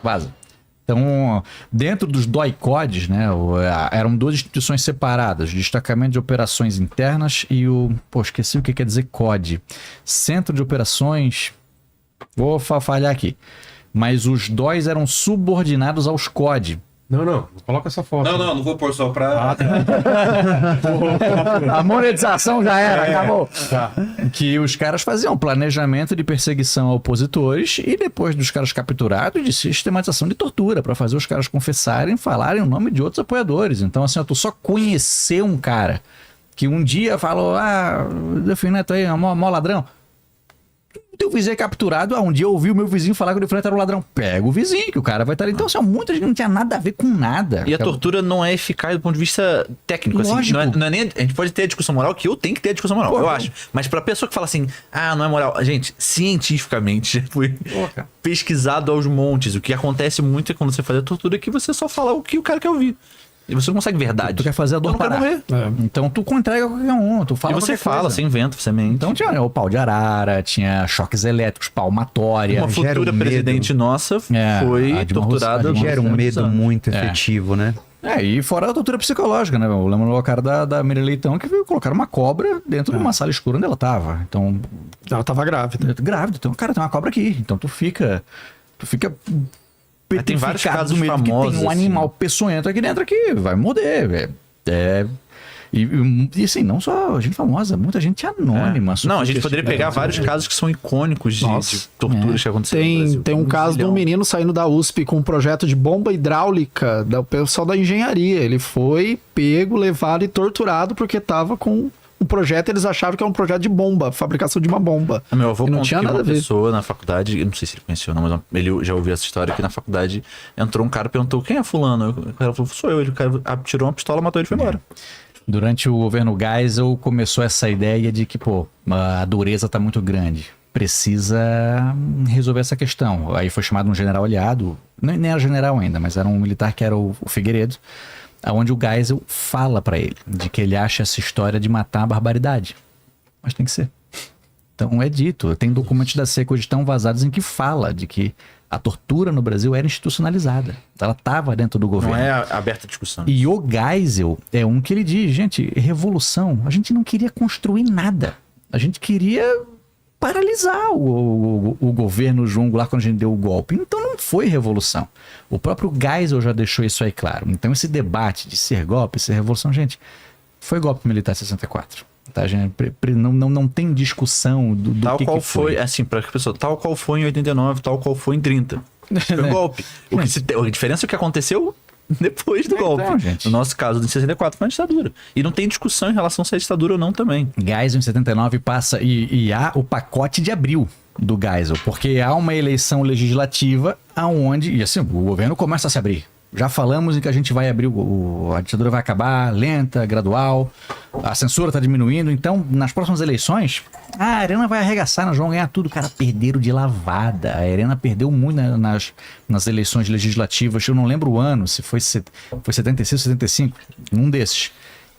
Vaza. Então, dentro dos DOI-CODs, né, eram duas instituições separadas, o Destacamento de Operações Internas e esqueci o que quer dizer COD. Centro de Operações, vou falhar aqui, mas os DOIs eram subordinados aos COD. Não coloca essa foto. Não vou pôr só pra... A monetização já era, acabou. Tá. Que os caras faziam planejamento de perseguição a opositores e depois dos caras capturados de sistematização de tortura para fazer os caras confessarem, falarem o nome de outros apoiadores. Então assim, tu só conhecer um cara que um dia falou, Delfim Neto aí é mó ladrão. Teu vizinho é capturado, um dia eu ouvi o meu vizinho falar que o Delfim Neto era um ladrão. Pega o vizinho, que o cara vai estar ali. Então, assim, muita gente não tinha nada a ver com nada. E a tortura não é eficaz do ponto de vista técnico, assim. Não é nem, a gente pode ter a discussão moral, que eu tenho que ter a discussão moral, eu acho. Mas pra pessoa que fala assim, não é moral. Gente, cientificamente, já foi pesquisado aos montes. O que acontece muito é quando você faz a tortura, que você só fala o que o cara quer ouvir. E você não consegue verdade. Tu quer fazer a dor parar. Morrer. Então tu entrega qualquer um, tu fala e você fala, coisa. você inventa, você mente. Então tinha o pau de arara, tinha choques elétricos, palmatória. Uma futura presidente nossa foi torturada. Gera um medo muito efetivo, né? E fora a tortura psicológica, né? Eu lembro do cara da Miriam Leitão que colocaram uma cobra dentro de uma sala escura onde ela tava. Então... Ela tava grávida. Grávida. Então, cara, tem uma cobra aqui. Então tu fica tem vários casos medo famosos, que tem um animal peçonhento aqui dentro que vai morder. E assim, não só gente famosa, muita gente anônima. Não, a gente poderia pegar vários casos que são icônicos de torturas que aconteceram no Brasil. Tem um caso de um menino saindo da USP com um projeto de bomba hidráulica do pessoal da engenharia. Ele foi pego, levado e torturado porque tava com um projeto, eles achavam que era um projeto de bomba, fabricação de uma bomba. Meu avô não tinha nada a ver. Uma pessoa na faculdade, eu não sei se ele conheceu, não, mas ele já ouviu essa história, que na faculdade entrou um cara e perguntou, quem é fulano? O cara falou, sou eu. Ele, o cara tirou uma pistola, matou ele e foi embora. Durante o governo Geisel começou essa ideia de que, a dureza tá muito grande. Precisa resolver essa questão. Aí foi chamado um general aliado, nem era general ainda, mas era um militar que era o Figueiredo, onde o Geisel fala pra ele de que ele acha essa história de matar a barbaridade. Mas tem que ser. Então é dito, tem documentos da SECO hoje tão vazados em que fala de que a tortura no Brasil era institucionalizada. Ela estava dentro do governo. Não é aberta a discussão. E o Geisel é um que ele diz, gente, revolução, a gente não queria construir nada. A gente queria paralisar o governo João Goulart quando a gente deu o golpe. Então não foi revolução. O próprio Geisel já deixou isso aí claro. Então esse debate de ser golpe, ser revolução, gente, foi golpe militar em 64. Tá, gente? Não tem discussão do tal que qual que foi. Assim, para a pessoa, tal qual foi em 89, tal qual foi em 30. Foi golpe. A diferença é o que aconteceu depois do golpe. Então, gente. No nosso caso, em 64, foi uma ditadura. E não tem discussão em relação se é ditadura ou não também. Geisel em 79 passa e há o pacote de abril do Geisel, porque há uma eleição legislativa aonde, e assim, o governo começa a se abrir. Já falamos em que a gente vai abrir, a ditadura vai acabar lenta, gradual, a censura está diminuindo, então nas próximas eleições, a Arena vai arregaçar, nós vamos ganhar tudo. Cara, perderam de lavada. A Arena perdeu muito nas eleições legislativas, eu não lembro o ano, se foi 76, 75, um desses.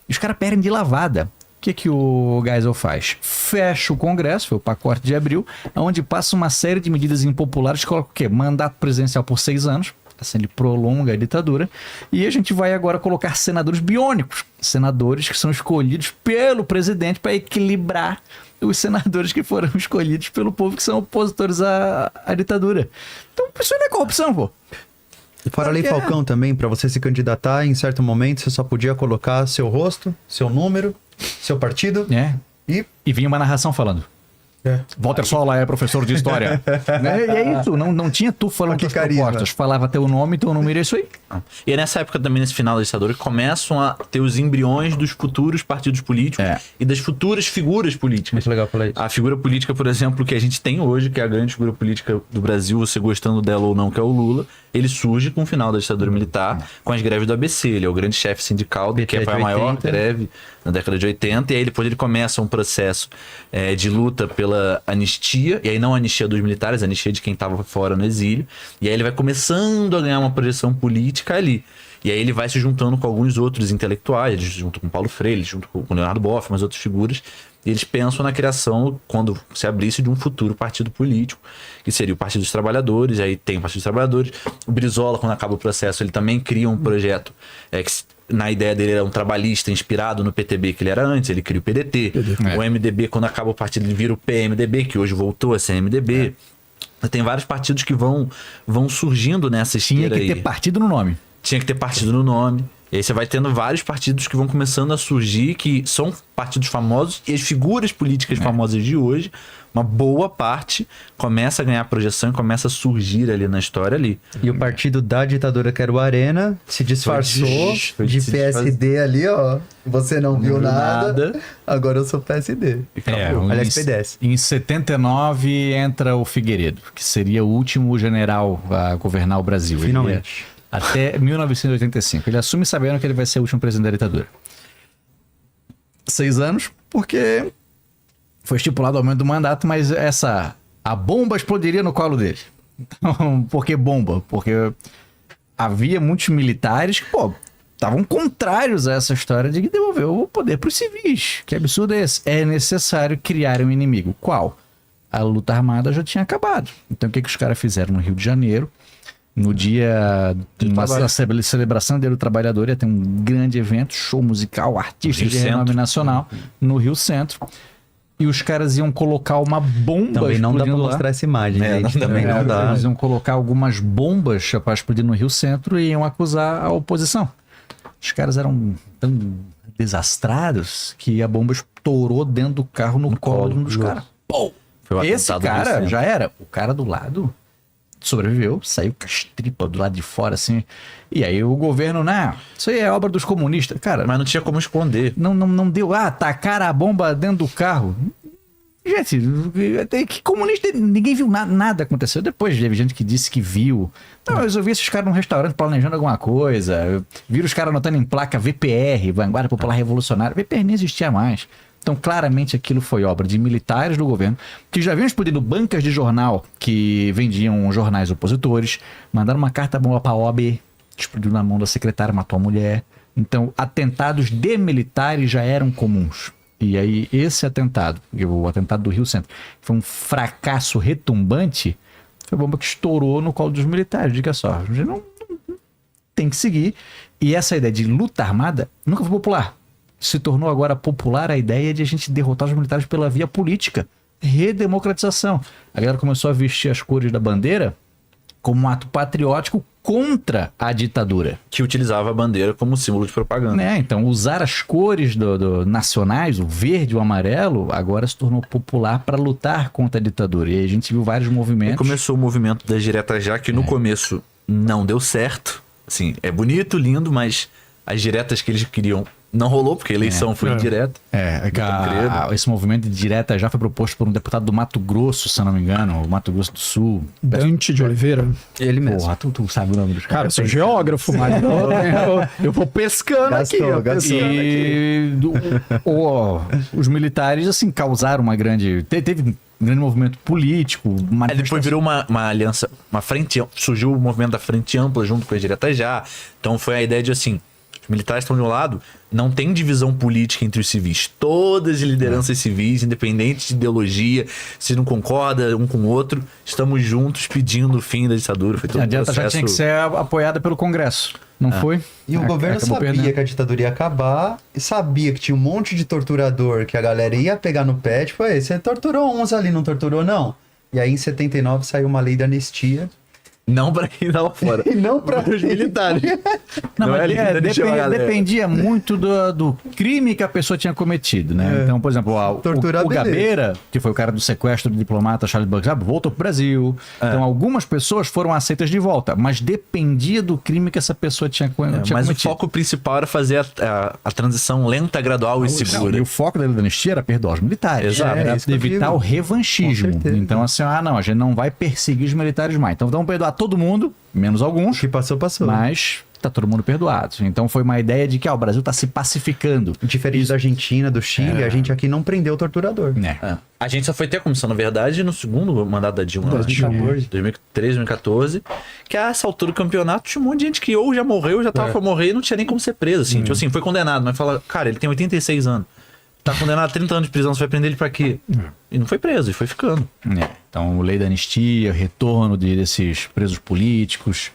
E os caras perdem de lavada. O que o Geisel faz? Fecha o Congresso, foi o pacote de abril, onde passa uma série de medidas impopulares, coloca o quê? Mandato presidencial por 6 anos, assim, ele prolonga a ditadura, e a gente vai agora colocar senadores biônicos, senadores que são escolhidos pelo presidente para equilibrar os senadores que foram escolhidos pelo povo, que são opositores à ditadura. Então isso não é corrupção, pô. Fora a Lei Falcão também, para você se candidatar, em certo momento você só podia colocar seu rosto, seu número, seu partido e vinha uma narração falando. Walter Sola é professor de história. E é isso, não tinha tu falando as propostas, falava teu nome, teu número, é isso aí. E é nessa época também, nesse final da ditadura, que começam a ter os embriões dos futuros partidos políticos e das futuras figuras políticas. Muito legal falar isso. A figura política, por exemplo, que a gente tem hoje, que é a grande figura política do Brasil, você gostando dela ou não, que é o Lula, ele surge com o final da ditadura militar, com as greves do ABC. Ele é o grande chefe sindical, que foi a maior greve na década de 80, e aí depois ele começa um processo de luta pela anistia, e aí não a anistia dos militares, a anistia de quem estava fora no exílio, e aí ele vai começando a ganhar uma projeção política ali. E aí ele vai se juntando com alguns outros intelectuais, junto com Paulo Freire, junto com Leonardo Boff, umas outras figuras, E eles pensam na criação, quando se abrisse, de um futuro partido político, que seria o Partido dos Trabalhadores. Aí tem o Partido dos Trabalhadores. O Brizola, quando acaba o processo, ele também cria um projeto que na ideia dele era um trabalhista inspirado no PTB que ele era antes, ele cria o PDT. O MDB, quando acaba o partido, ele vira o PMDB, que hoje voltou a ser MDB. Tem vários partidos que vão surgindo nessa esteira aí. Tinha que ter partido no nome. Tinha que ter partido no nome. E aí você vai tendo vários partidos que vão começando a surgir, que são partidos famosos, e as figuras políticas famosas de hoje, uma boa parte, começa a ganhar projeção e começa a surgir ali na história ali. E o partido da ditadura, que era o Arena, se disfarçou de PSD ali, ó. Você não viu nada, agora eu sou PSD. Aliás, PDS. Em 79 entra o Figueiredo, que seria o último general a governar o Brasil. Finalmente. Até 1985. Ele assume sabendo que ele vai ser o último presidente da ditadura. 6 anos, porque foi estipulado o aumento do mandato, mas a bomba explodiria no colo dele. Então, por que bomba? Porque havia muitos militares que, estavam contrários a essa história de que devolver o poder para os civis. Que absurdo é esse? É necessário criar um inimigo. Qual? A luta armada já tinha acabado. Então, o que os caras fizeram no Rio de Janeiro? No dia de uma celebração do Dia do Trabalhador, ia ter um grande evento, show musical, artistas de renome nacional, no Rio Centro. E os caras iam colocar uma bomba. Também não dá pra mostrar essa imagem, gente. Também não dá. Eles iam colocar algumas bombas para explodir no Rio Centro e iam acusar a oposição. Os caras eram tão desastrados que a bomba estourou dentro do carro no colo de um dos caras. Esse cara já era. O cara do lado sobreviveu, saiu com as tripas do lado de fora, assim. E aí o governo, isso aí é obra dos comunistas. Cara, mas não tinha como esconder. Não deu. Tacaram a bomba dentro do carro. Gente, que comunista, ninguém viu nada aconteceu. Depois teve gente que disse que viu. Não, eu vi esses caras num restaurante planejando alguma coisa. Viram os caras anotando em placa VPR, Vanguarda Popular Revolucionária. VPR nem existia mais. Então, claramente, aquilo foi obra de militares do governo, que já haviam explodido bancas de jornal que vendiam jornais opositores, mandaram uma carta bomba para a OAB, explodiu na mão da secretária, matou a mulher. Então, atentados de militares já eram comuns. E aí, esse atentado, o atentado do Rio Centro, foi um fracasso retumbante, foi a bomba que estourou no colo dos militares. Diga só, a gente não tem que seguir. E essa ideia de luta armada nunca foi popular. Se tornou agora popular a ideia de a gente derrotar os militares pela via política. Redemocratização. A galera começou a vestir as cores da bandeira como um ato patriótico contra a ditadura. Que utilizava a bandeira como símbolo de propaganda. Então, usar as cores do nacionais, o verde e o amarelo, agora se tornou popular para lutar contra a ditadura. E aí a gente viu vários movimentos. E começou o movimento das diretas já, que no começo não deu certo. Assim, é bonito, lindo, mas as diretas que eles queriam não rolou, porque a eleição foi indireta. Esse movimento de direta já foi proposto por um deputado do Mato Grosso, se eu não me engano, o Mato Grosso do Sul. Dante de Oliveira. Ele mesmo. Porra, tu sabe o nome dos caras. Cara, eu sou geógrafo, mas eu vou pescando aqui. Os militares, assim, causaram uma grande... Teve um grande movimento político. Aí depois virou uma aliança, uma frente... Surgiu o movimento da Frente Ampla junto com as diretas já. Então foi a ideia de, assim... Os militares estão de um lado, não tem divisão política entre os civis. Todas as lideranças civis, independente de ideologia, se não concorda um com o outro, estamos juntos pedindo o fim da ditadura. Foi todo a dieta já tinha que ser apoiada pelo Congresso, não foi? E o governo sabia que a ditadura ia acabar e sabia que tinha um monte de torturador que a galera ia pegar no pé. Tipo, você torturou uns ali, não torturou não? E aí em 79 saiu uma lei da anistia. Não para quem tava fora. E não para os militares. Não, mas dependia muito do crime que a pessoa tinha cometido, né? Então, por exemplo, o Gabeira, que foi o cara do sequestro do diplomata Charles Bancroft, voltou pro Brasil. Então, algumas pessoas foram aceitas de volta, mas dependia do crime que essa pessoa tinha cometido. Mas o foco principal era fazer a transição lenta, gradual e segura. E o foco da anistia era perdoar os militares. Exato. Era evitar o revanchismo. Então, assim, a gente não vai perseguir os militares mais. Então, vamos perdoar todo mundo, menos alguns. O que passou. Mas tá todo mundo perdoado. Então foi uma ideia de que o Brasil tá se pacificando. Diferente da Argentina, do Chile, a gente aqui não prendeu o torturador. A gente só foi ter a comissão, na verdade, no segundo mandato da Dilma. 2013, 2014. Que a essa altura do campeonato tinha um monte de gente que ou já morreu, já tava pra morrer e não tinha nem como ser preso. Assim. Tipo assim, foi condenado, mas fala, cara, ele tem 86 anos. tá condenado a 30 anos de prisão, você vai prender ele pra quê? E não foi preso, e foi ficando. Então, lei da anistia, retorno desses presos políticos.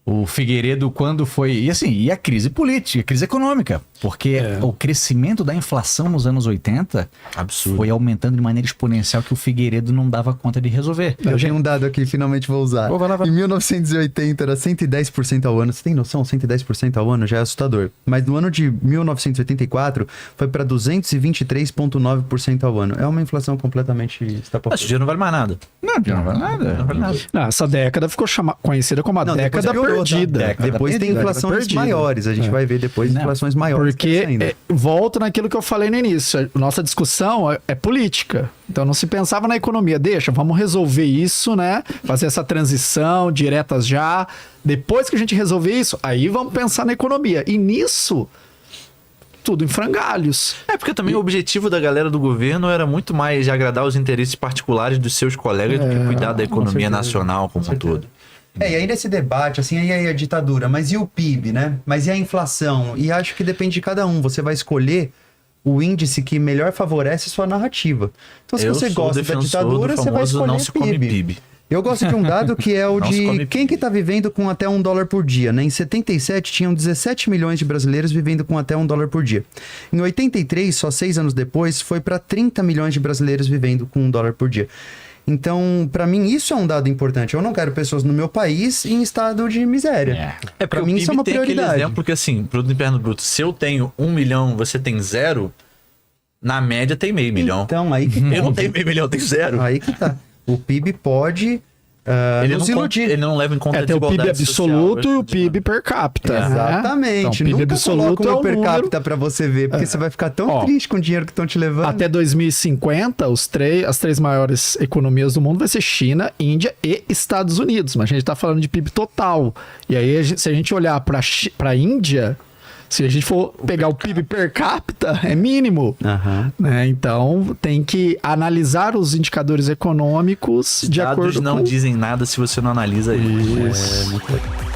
O Figueiredo, quando foi... E assim, e a crise política, a crise econômica. Porque o crescimento da inflação nos anos 80 Absurdo. foi aumentando de maneira exponencial que o Figueiredo não dava conta de resolver. Eu tenho um dado aqui, finalmente vou usar. Vai lá. Em 1980 era 110% ao ano. Você tem noção? 110% ao ano já é assustador. Mas no ano de 1984 foi para 223,9% ao ano. É uma inflação completamente Esse estapafúrdia. dinheiro não vale mais nada. Não vale nada. Não vale nada. Não, essa década ficou conhecida como a Não, depois década piorou, tá? perdida. Depois tem Década inflações perdida. maiores. A gente vai ver depois Não, inflações maiores. Porque ainda. volto naquilo que eu falei no início. A nossa discussão é política. Então não se pensava na economia. Vamos resolver isso, né? Fazer essa transição, diretas já. Depois que a gente resolver isso, aí vamos pensar na economia. E nisso, tudo em frangalhos. Porque também o objetivo da galera do governo era muito mais de agradar os interesses particulares dos seus colegas do que cuidar da economia nacional como um todo. E aí nesse debate, assim, aí a ditadura, mas e o PIB, né? Mas e a inflação? E acho que depende de cada um. Você vai escolher o índice que melhor favorece sua narrativa. Então, se Eu você sou gosta da defensor ditadura, do você vai famoso escolher não se come PIB. Eu gosto de um dado que é o Não se come de quem PIB. que tá vivendo com até $1 por dia, né? Em 77, tinham 17 milhões de brasileiros vivendo com até $1 por dia. Em 83, só 6 anos depois, foi para 30 milhões de brasileiros vivendo com $1 por dia. Então, para mim, isso é um dado importante. Eu não quero pessoas no meu país em estado de miséria. Porque Pra o mim, PIB isso é uma tem aquele prioridade. exemplo que, assim, produto interno bruto, se eu tenho 1 milhão, você tem 0, na média tem meio milhão. Então, aí que Eu não tenho meio milhão, eu tenho 0. Aí que tá. O PIB pode Ele nos não, iludir. ele não leva em conta a Tem o PIB desigualdade absoluto social, e o PIB per capita. né? Exatamente. Então, o PIB Nunca absoluto coloca é um o per número... capita pra você ver, porque você vai ficar tão Ó, triste com o dinheiro que estão te levando. Até 2050, as três maiores economias do mundo vai ser China, Índia e Estados Unidos. Mas a gente está falando de PIB total. E aí, se a gente olhar para a Índia, se a gente for pegar o PIB per capita, é mínimo. Aham. Né? Então, tem que analisar os indicadores econômicos de Dados acordo não com... dizem nada se você não analisa eles. Isso. É muito legal.